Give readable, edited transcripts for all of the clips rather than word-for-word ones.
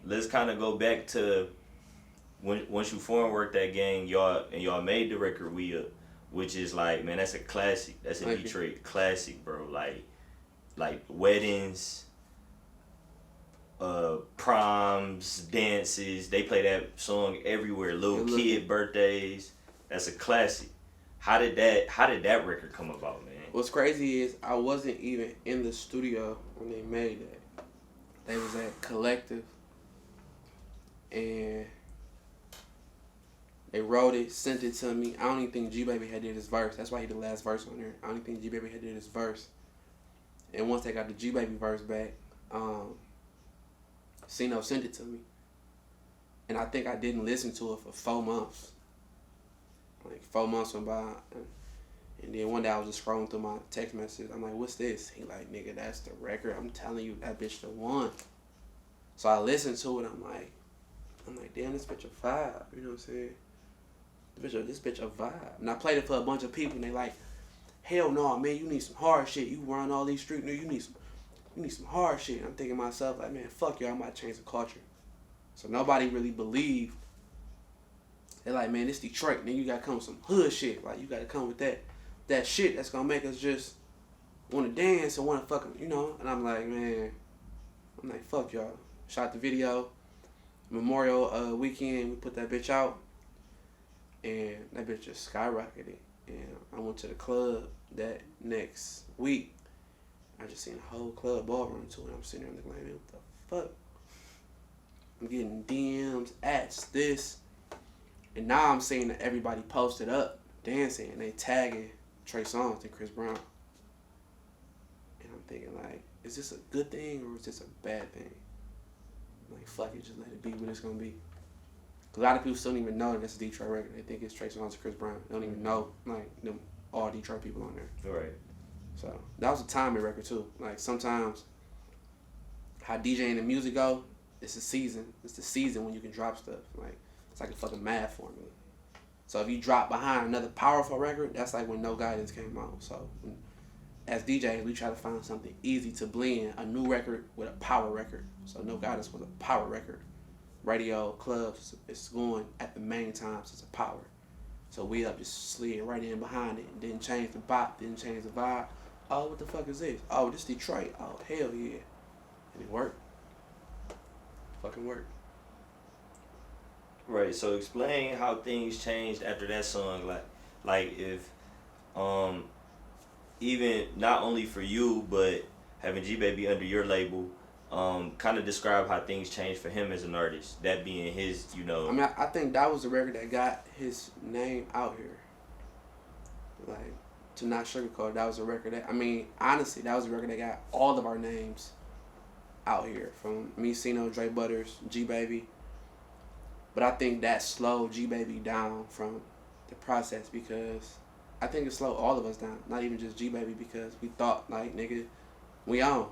let's kind of go back to once you formed Work That Gang, y'all made the record We Up, which is like, man, that's a classic. That's a Thank Detroit you. classic, bro. Like weddings, proms, dances. They play that song everywhere. Little kid birthdays. That's a classic. How did that record come about, man? What's crazy is I wasn't even in the studio when they made that. They was at Collective, and they wrote it, sent it to me. I don't even think G Baby had did his verse. That's why he did the last verse on there. I don't even think G Baby had did his verse. And once they got the G Baby verse back, Cino sent it to me. And I think I didn't listen to it for 4 months. Like 4 months went by, and then one day I was just scrolling through my text message. I'm like, what's this? He like, nigga, that's the record. I'm telling you, that bitch the one. So I listened to it. I'm like, damn, this bitch a vibe. You know what I'm saying? This bitch a vibe. And I played it for a bunch of people, and they like, hell no, man, you need some hard shit. You run all these streets, you need some hard shit. And I'm thinking to myself, like, man, fuck you, I'm about to change the culture. So nobody really believed. They're like, man, this Detroit, nigga, you gotta come with some hood shit. Like, you gotta come with that shit that's gonna make us just wanna dance and wanna fucking, you know? And I'm like, man, fuck y'all. Shot the video. Memorial weekend, we put that bitch out. And that bitch just skyrocketed. And I went to the club that next week. I just seen the whole club ballroom too, and I'm sitting there looking like, man, what the fuck? I'm getting DMs, ads, this. And now I'm seeing that everybody posted up, dancing, and they tagging Trey Songz and Chris Brown. And I'm thinking, like, is this a good thing or is this a bad thing? I'm like, fuck it, just let it be what it's gonna be. A lot of people still don't even know that it's a Detroit record. They think it's Trey Songz and Chris Brown. They don't even know, like, them all Detroit people on there. Right. So that was a timing record too. Like, sometimes how DJing and music go, it's a season. It's the season when you can drop stuff. Like, it's like a fucking math formula. So if you drop behind another powerful record, that's like when No Guidance came out. So as DJs, we try to find something easy to blend a new record with a power record. So No Guidance was a power record. Radio, clubs, it's going at the main times, it's a power. So We Up just slid right in behind it. Didn't change the bop, didn't change the vibe. Oh, what the fuck is this? Oh, this Detroit. Oh, hell yeah. And it worked. Fucking worked. Right. So explain how things changed after that song. Like if, even not only for you, but having G Baby under your label, kind of describe how things changed for him as an artist. That being his, you know. I mean, I think that was the record that got his name out here. Like, to not sugarcoat, that was a record that, I mean, honestly, that was a record that got all of our names out here. From me, Cino, Dre Butters, G Baby. But I think that slowed G Baby down from the process, because I think it slowed all of us down. Not even just G Baby, because we thought, like, nigga, we on.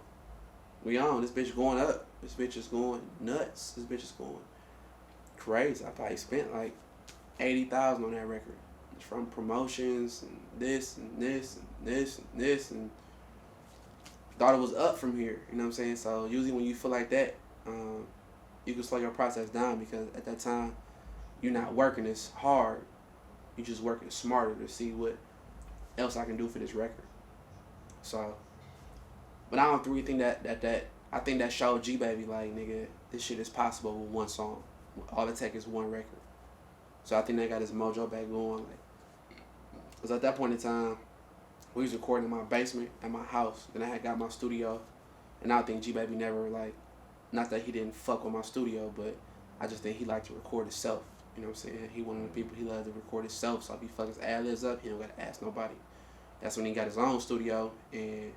We on. This bitch going up. This bitch is going nuts. This bitch is going crazy. I probably spent like $80,000 on that record. From promotions and this and this and this and this, and thought it was up from here. You know what I'm saying? So usually when you feel like that, you can slow your process down, because at that time you're not working as hard. You're just working smarter to see what else I can do for this record. So, but I don't really think that I think that showed G Baby, like, nigga, this shit is possible with one song. All it takes is one record. So I think that got his mojo back going. Like, because at that point in time, we was recording in my basement at my house. Then I had got my studio, and I don't think G Baby never, like, not that he didn't fuck with my studio, but I just think he liked to record himself. You know what I'm saying? He one of the people, he loved to record himself. So if he fuck his ad-libs up, he don't gotta ask nobody. That's when he got his own studio, and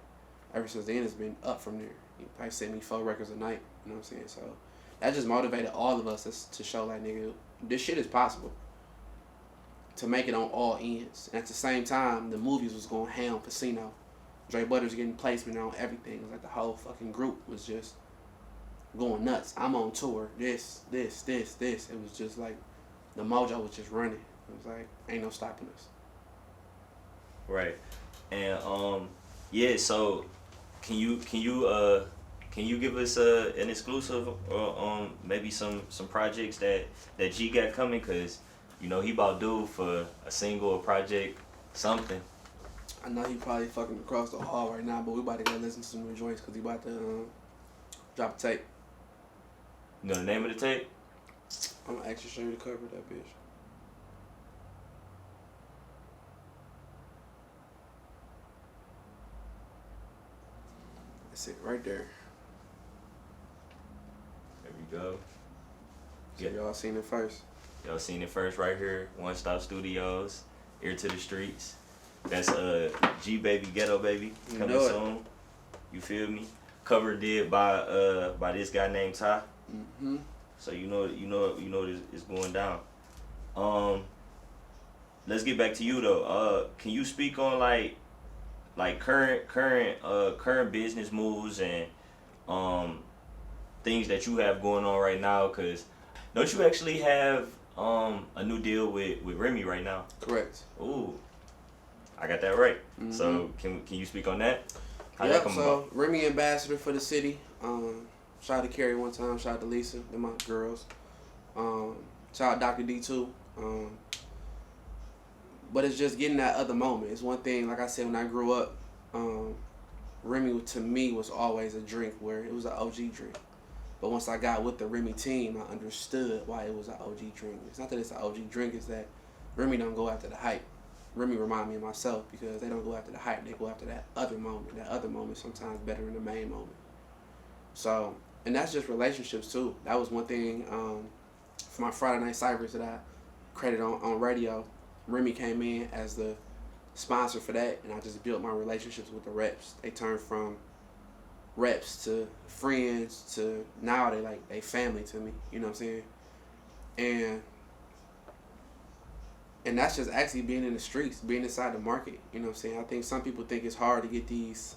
ever since then it's been up from there. He probably sent me 4 records a night. You know what I'm saying? So that just motivated all of us to show, like, nigga, this shit is possible. To make it on all ends. And at the same time, the movies was going ham for Cino. Dre Butters getting placement on everything. It was like the whole fucking group was just going nuts. I'm on tour. This. It was just like the mojo was just running. It was like, ain't no stopping us. Right. And yeah, so can you can you give us an exclusive on maybe some projects that G got coming? Cause you know he about due for a single, a project, something. I know he probably fucking across the hall right now, but we about to go listen to some new joints because he about to drop a tape. You know the name of the tape? I'm gonna actually show you the cover of that bitch. That's it right there. There we go. So y'all seen it first. Y'all seen it first right here. One Stop Studios. Ear to the Streets. That's G Baby, Ghetto Baby coming soon. You feel me? Cover did by this guy named Ty. Mm-hmm. So you know it's going down. Let's get back to you though. Can you speak on like current business moves and things that you have going on right now? Cause don't you actually have a new deal with Remy right now? Correct. Ooh, I got that right. Mm-hmm. So can you speak on that? Yep. So Remy ambassador for the city. Shout out to Carrie one time. Shout out to Lisa. They're my girls. Shout out Dr. D too. But it's just getting that other moment. It's one thing, like I said, when I grew up, Remy to me was always a drink where it was an OG drink. But once I got with the Remy team, I understood why it was an OG drink. It's not that it's an OG drink, it's that Remy don't go after the hype. Remy remind me of myself because they don't go after the hype, they go after that other moment. That other moment sometimes better than the main moment. So, and that's just relationships too. That was one thing for my Friday Night Cyphers that I created on radio. Remy came in as the sponsor for that, and I just built my relationships with the reps. They turned from reps to friends to now they family to me. You know what I'm saying? And that's just actually being in the streets, being inside the market. You know what I'm saying? I think some people think it's hard to get these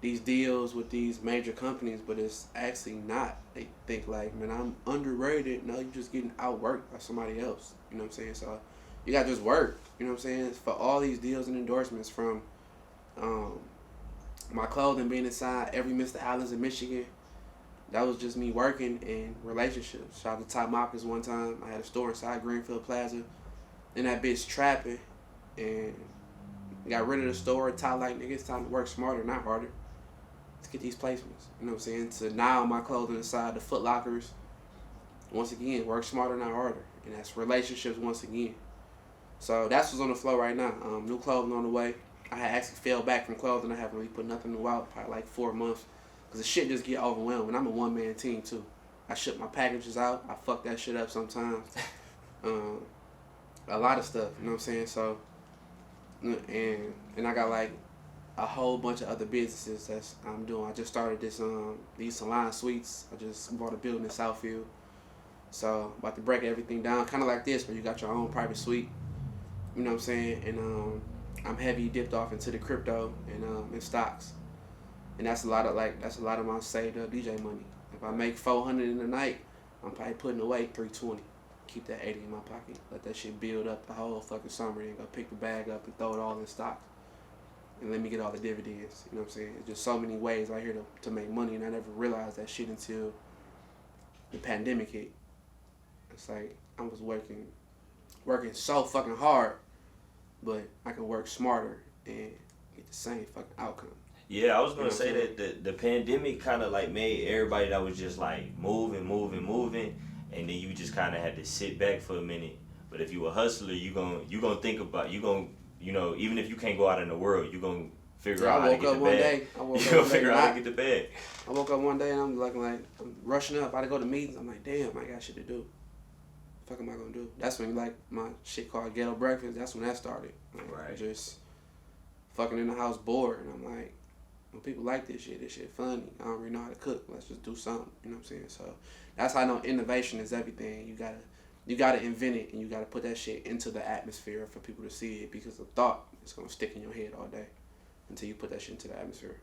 deals with these major companies, but it's actually not. They think like, man, I'm underrated. No, you're just getting outworked by somebody else. You know what I'm saying? So you got to just work. You know what I'm saying? For all these deals and endorsements from my clothing being inside every Mr. Allen's in Michigan, that was just me working in relationships. Shout out to Top Mockers one time. I had a store inside Greenfield Plaza. And that bitch trapping and got rid of the store. Top like, nigga, it's time to work smarter, not harder. Let's get these placements. You know what I'm saying? So now my clothing inside the Foot Lockers, once again, work smarter, not harder. And that's relationships once again. So that's what's on the flow right now. New clothing on the way. I had actually fell back from clothing. I haven't really put nothing new out, probably like 4 months. Because the shit just get overwhelming. I'm a one-man team too. I ship my packages out. I fuck that shit up sometimes. A lot of stuff, you know what I'm saying? So, and I got like a whole bunch of other businesses that's I'm doing. I just started these salon suites. I just bought a building in Southfield. So, about to break everything down, kind of like this, where you got your own private suite. You know what I'm saying? And I'm heavy dipped off into the crypto and stocks. And that's a lot of my saved up DJ money. If I make $400 in a night, I'm probably putting away $320. Keep that 80 in my pocket. Let that shit build up the whole fucking summer and go pick the bag up and throw it all in stocks. And let me get all the dividends. You know what I'm saying? There's just so many ways out here to make money, and I never realized that shit until the pandemic hit. It's like I was working so fucking hard, but I could work smarter and get the same fucking outcome. Yeah, I was gonna say that the pandemic kind of like made everybody that was just like moving, and then you just kind of had to sit back for a minute. But if you a hustler, you gonna think about even if you can't go out in the world, you gonna figure out how to get the bag. You gonna figure out how to get the bag. I woke up one day and I'm looking like I'm rushing up. I had to go to meetings. I'm like, damn, I got shit to do. What the fuck am I gonna do? That's when like my shit called Ghetto Breakfast. That's when that started. Like, right. Just fucking in the house bored, and I'm like, well, people like this shit funny. I don't really know how to cook. Let's just do something. You know what I'm saying? So that's how I know innovation is everything. You gotta invent it, and you gotta put that shit into the atmosphere for people to see it, because the thought is gonna stick in your head all day until you put that shit into the atmosphere.